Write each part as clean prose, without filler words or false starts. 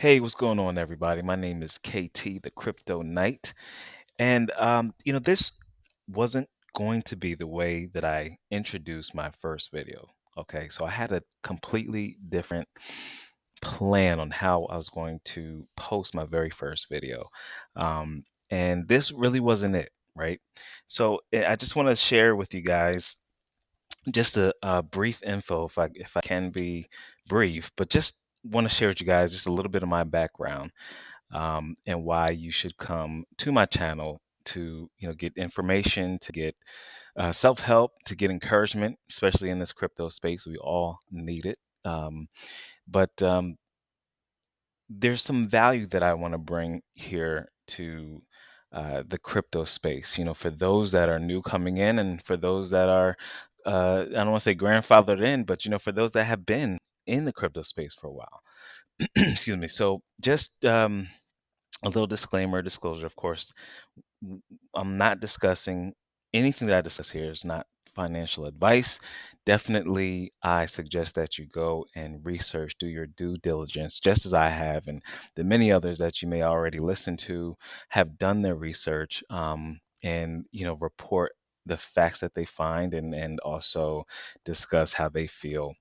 Hey, what's going on, everybody? My name is KT, the Crypto Knight. And, this wasn't going to be the way that I introduced my first video. Okay, so I had a completely different plan on how I was going to post my very first video. And this really wasn't it, right? So I just want to share with you guys just a brief info, if I can be brief, but just want to share with you guys just a little bit of my background and why you should come to my channel to get information, to get self-help, to get encouragement, especially in this crypto space. We all need it. But there's some value that I want to bring here to the crypto space. For those that are new coming in, and for those that are, I don't want to say grandfathered in, but for those that have been in the crypto space for a while. Excuse me. So just a little disclaimer, disclosure, of course. I'm not discussing anything that I discuss here is not financial advice. Definitely, I suggest that you go and research, do your due diligence, just as I have, and the many others that you may already listen to have done their research, and report the facts that they find, and also discuss how they feel,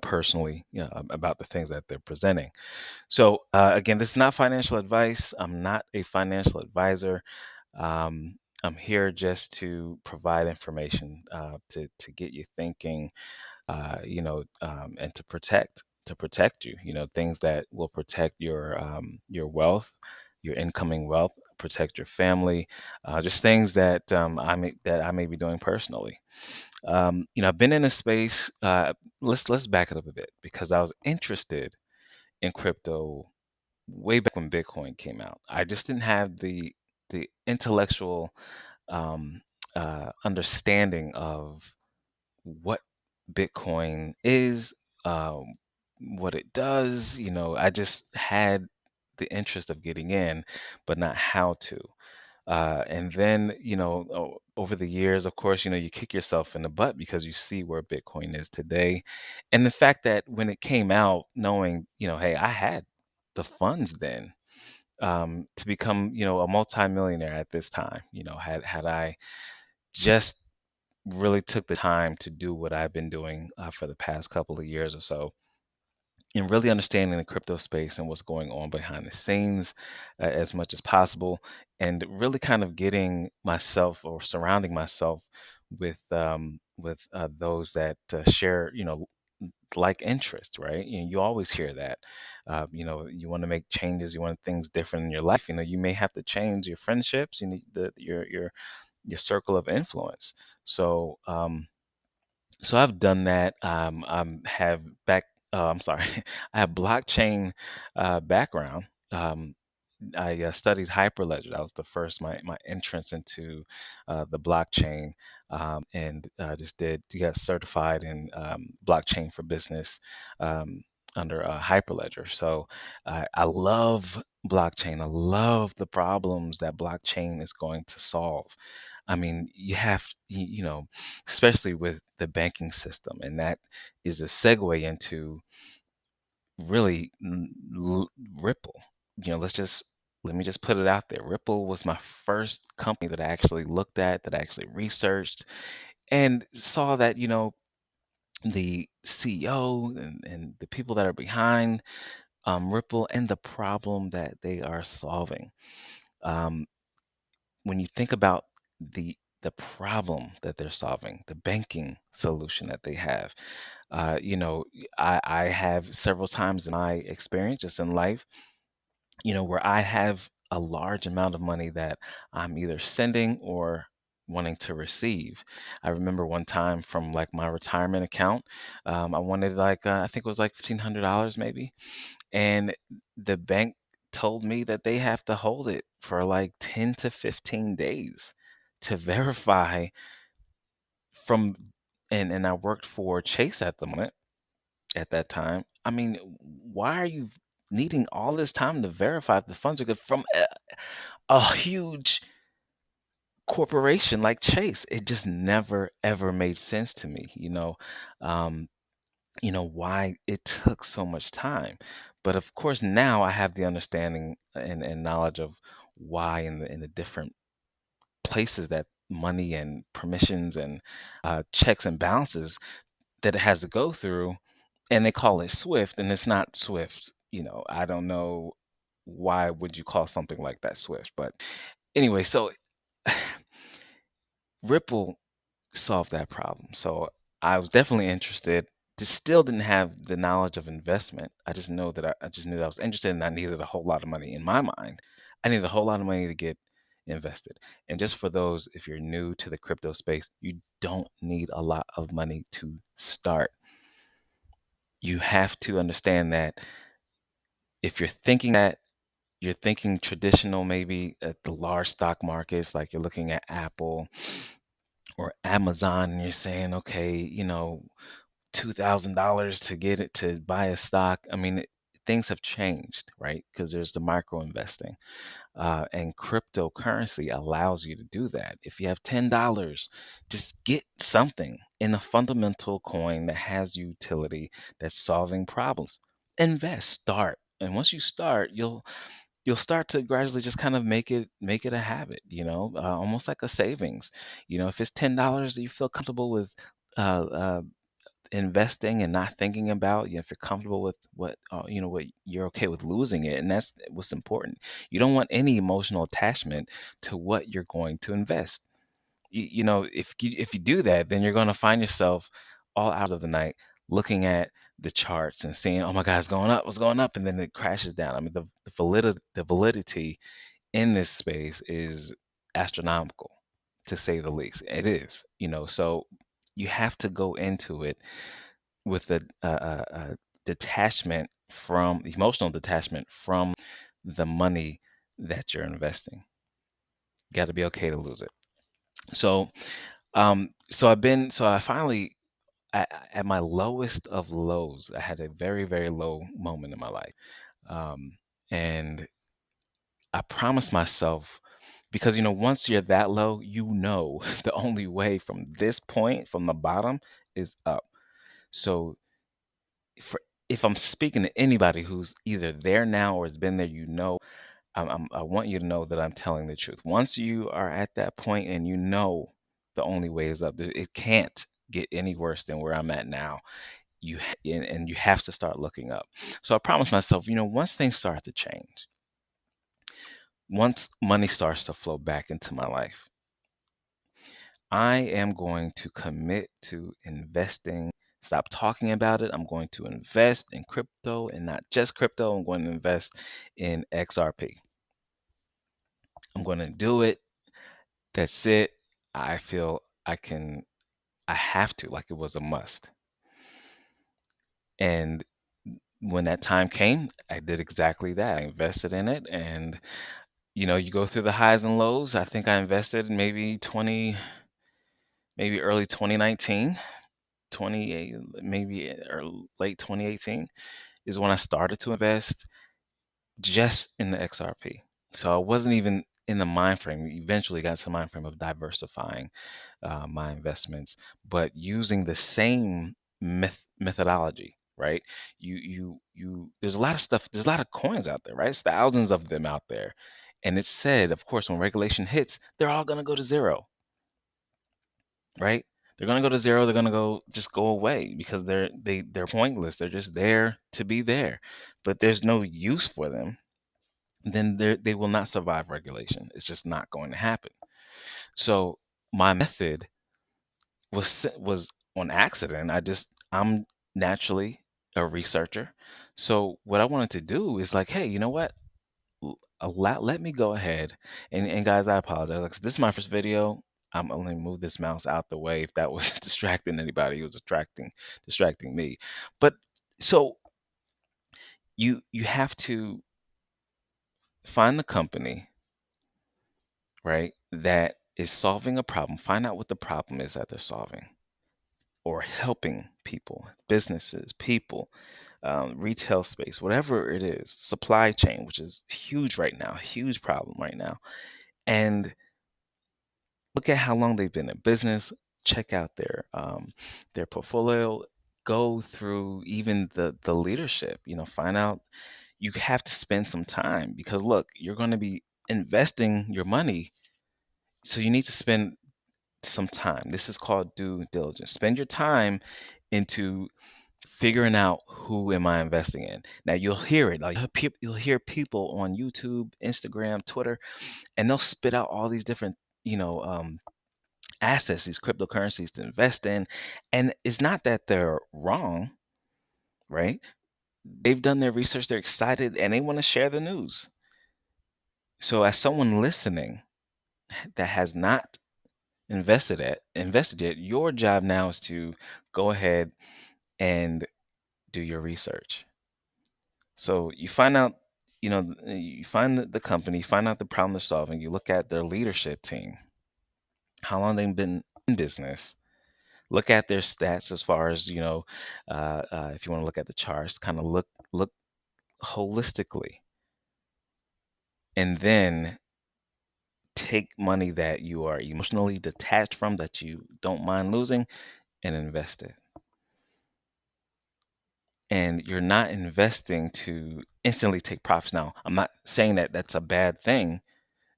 personally, about the things that they're presenting. So, again, this is not financial advice. I'm not a financial advisor. I'm here just to provide information, to get you thinking, and to protect you. Things that will protect your wealth, your incoming wealth, protect your family, just things that I may be doing personally. I've been in a space. Let's back it up a bit because I was interested in crypto way back when Bitcoin came out. I just didn't have the intellectual understanding of what Bitcoin is, what it does. I just had the interest of getting in, but not how to. And then, over the years, of course, you kick yourself in the butt because you see where Bitcoin is today. And the fact that when it came out, knowing, hey, I had the funds then to become, a multimillionaire at this time. Had I just really took the time to do what I've been doing for the past couple of years or so, and really understanding the crypto space and what's going on behind the scenes as much as possible, and really kind of getting myself or surrounding myself with those that share, like interest, right? You always hear that. You want to make changes, you want things different in your life. You may have to change your friendships, you need your circle of influence. So I've done that. Have back. I'm sorry. I have blockchain background. I studied Hyperledger. That was the first my entrance into the blockchain, and just did got certified in blockchain for business under Hyperledger. So I love blockchain. I love the problems that blockchain is going to solve. I mean, especially with the banking system, and that is a segue into really Ripple. Let me just put it out there. Ripple was my first company that I actually looked at, that I actually researched, and saw that the CEO and the people that are behind Ripple and the problem that they are solving. Um, when you think about the problem that they're solving, the banking solution that they have, I have several times in my experience just in life, where I have a large amount of money that I'm either sending or wanting to receive. I remember one time from like my retirement account, I wanted like I think it was like $1,500 maybe, and the bank told me that they have to hold it for like 10 to 15 days to verify from and I worked for Chase at the moment at that time. I mean, why are you needing all this time to verify if the funds are good from a huge corporation like Chase? It just never ever made sense to me. Um, why it took so much time. But of course, now I have the understanding and knowledge of why in the different places that money and permissions and checks and balances that it has to go through, and they call it Swift, and it's not Swift. I don't know why would you call something like that Swift, but anyway, so Ripple solve that problem. So I was definitely interested. Just still didn't have the knowledge of investment. I just know that I just knew that I was interested and I needed a whole lot of money in my mind. I needed a whole lot of money to get invested. And just for those, if you're new to the crypto space, you don't need a lot of money to start. You have to understand that if you're thinking that you're thinking traditional, maybe at the large stock markets, like you're looking at Apple or Amazon, and you're saying, okay, $2,000 to get it to buy a stock. I mean, things have changed, right? Because there's the micro investing, and cryptocurrency allows you to do that. If you have $10, just get something in a fundamental coin that has utility, that's solving problems. Invest, start, and once you start, you'll start to gradually just kind of make it a habit, almost like a savings. If it's $10, you feel comfortable with. Uh, investing and not thinking about, if you're comfortable with what you're okay with losing it, and that's what's important. You don't want any emotional attachment to what you're going to invest. If you do that, then you're going to find yourself all hours of the night looking at the charts and seeing, oh my god, it's going up, and then it crashes down. I mean, the validity in this space is astronomical, to say the least. It is, so you have to go into it with a detachment from emotional detachment from the money that you're investing. Got to be okay to lose it. So I finally, at my lowest of lows, I had a very, very low moment in my life. Um, and I promised myself, because once you're that low, the only way from this point, from the bottom, is up. So for if I'm speaking to anybody who's either there now or has been there, I want you to know that I'm telling the truth. Once you are at that point and the only way is up, it can't get any worse than where I'm at now. And you have to start looking up. So I promised myself, once things start to change, once money starts to flow back into my life, I am going to commit to investing. Stop talking about it. I'm going to invest in crypto, and not just crypto. I'm going to invest in XRP. I'm going to do it. That's it. I feel I have to, like it was a must. And when that time came, I did exactly that. I invested in it, and you go through the highs and lows. I think I invested maybe early 2019, 28, maybe or late 2018 is when I started to invest just in the XRP. So I wasn't even in the mind frame. Eventually got to the mind frame of diversifying my investments, but using the same methodology, right? There's a lot of stuff. There's a lot of coins out there, right? There's thousands of them out there, and it's said, of course, when regulation hits, they're all gonna go to zero, right? They're gonna go to zero. They're gonna go away because they're pointless. They're just there to be there, but there's no use for them. Then they will not survive regulation. It's just not going to happen. So my method was on accident. I'm naturally a researcher. So what I wanted to do is like, hey, you know what? Let me go ahead and guys, I apologize. Like, this is my first video. I'm only move this mouse out the way if that was distracting anybody. It was distracting me. But so you have to find the company, right, that is solving a problem. Find out what the problem is that they're solving or helping people, businesses, people, retail space, whatever it is, supply chain, which is huge right now, huge problem right now. And look at how long they've been in business. Check out their portfolio. go through even the leadership, find out you have to spend some time because look, you're going to be investing your money, so you need to spend some time. This is called due diligence. Spend your time into figuring out who am I investing in. Now you'll hear it. Like you'll hear people on YouTube, Instagram, Twitter, and they'll spit out all these different, you know, um, assets, these cryptocurrencies to invest in. And it's not that they're wrong, right? They've done their research, they're excited, and they want to share the news. So as someone listening that has not invested yet, your job now is to go ahead and do your research. So you find out, you find the company, find out the problem they're solving, you look at their leadership team, how long they've been in business, look at their stats as far as, if you want to look at the charts, kind of look holistically, and then take money that you are emotionally detached from, that you don't mind losing, and invest it. And you're not investing to instantly take profits. Now, I'm not saying that that's a bad thing.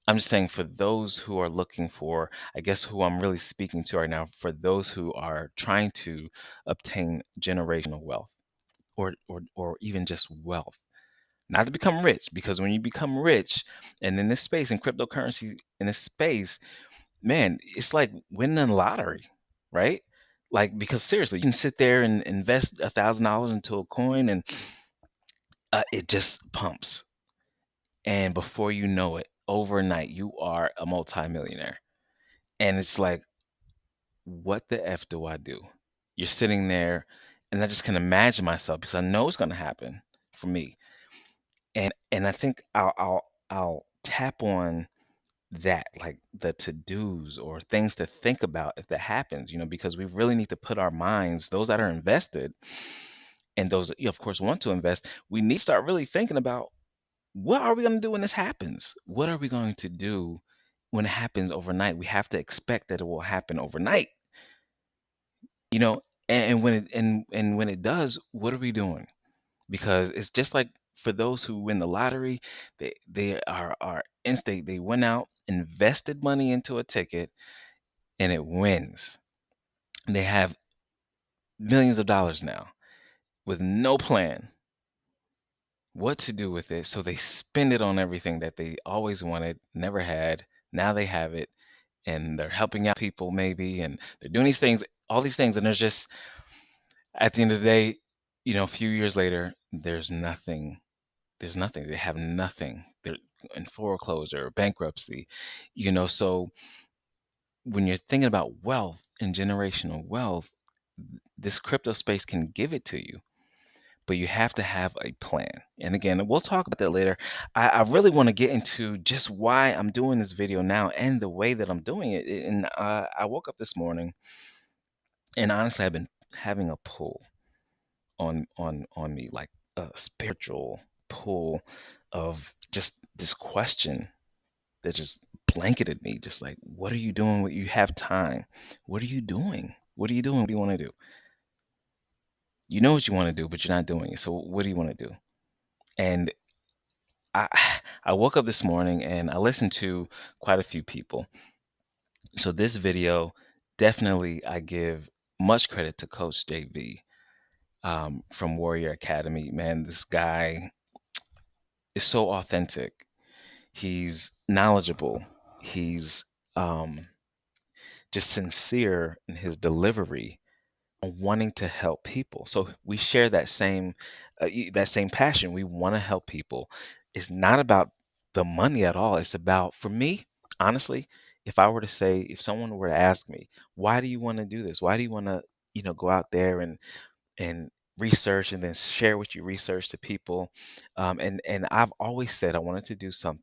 I'm just saying for those who are looking for, I guess who I'm really speaking to right now, for those who are trying to obtain generational wealth, or even just wealth. Not to become rich, because when you become rich and in this space, in cryptocurrency, in this space, man, it's like winning the lottery, right? Like, because seriously, you can sit there and invest $1,000 into a coin, and it just pumps. And before you know it, overnight, you are a multimillionaire. And it's like, what the F do I do? You're sitting there, and I just can imagine myself, because I know it's going to happen for me. And I think I'll tap on that, like the to-dos or things to think about if that happens, because we really need to put our minds, those that are invested and those that, of course, want to invest, we need to start really thinking about, what are we going to do when this happens? What are we going to do when it happens overnight? We have to expect that it will happen overnight, you know, and when it does, what are we doing? Because it's just like for those who win the lottery, they are instant. They went out, invested money into a ticket, and it wins. They have millions of dollars now with no plan what to do with it. So they spend it on everything that they always wanted, never had. Now they have it, and they're helping out people maybe, and they're doing these things, all these things, and there's just, at the end of the day, a few years later, there's nothing. There's nothing. They have nothing. They're in foreclosure or bankruptcy. So when you're thinking about wealth and generational wealth, this crypto space can give it to you, but you have to have a plan. And again, we'll talk about that later. I really want to get into just why I'm doing this video now and the way that I'm doing it. And I woke up this morning, and honestly, I've been having a pull on me, like a spiritual pull of just this question that just blanketed me, just like, what are you doing when you have time? What are you doing? What are you doing? What do you want to do? You know what you want to do, but you're not doing it. So what do you want to do? And I I woke up this morning and I listened to quite a few people. So this video, definitely I give much credit to Coach JV, from Warrior Academy. Man, this guy is so authentic. He's knowledgeable. He's um, just sincere in his delivery, wanting to help people. So we share that same passion. We want to help people. It's not about the money at all. It's about, for me, honestly, if I were to say, if someone were to ask me, why do you want to do this? Why do you want to, go out there and research and then share what you research to people? And I've always said I wanted to do something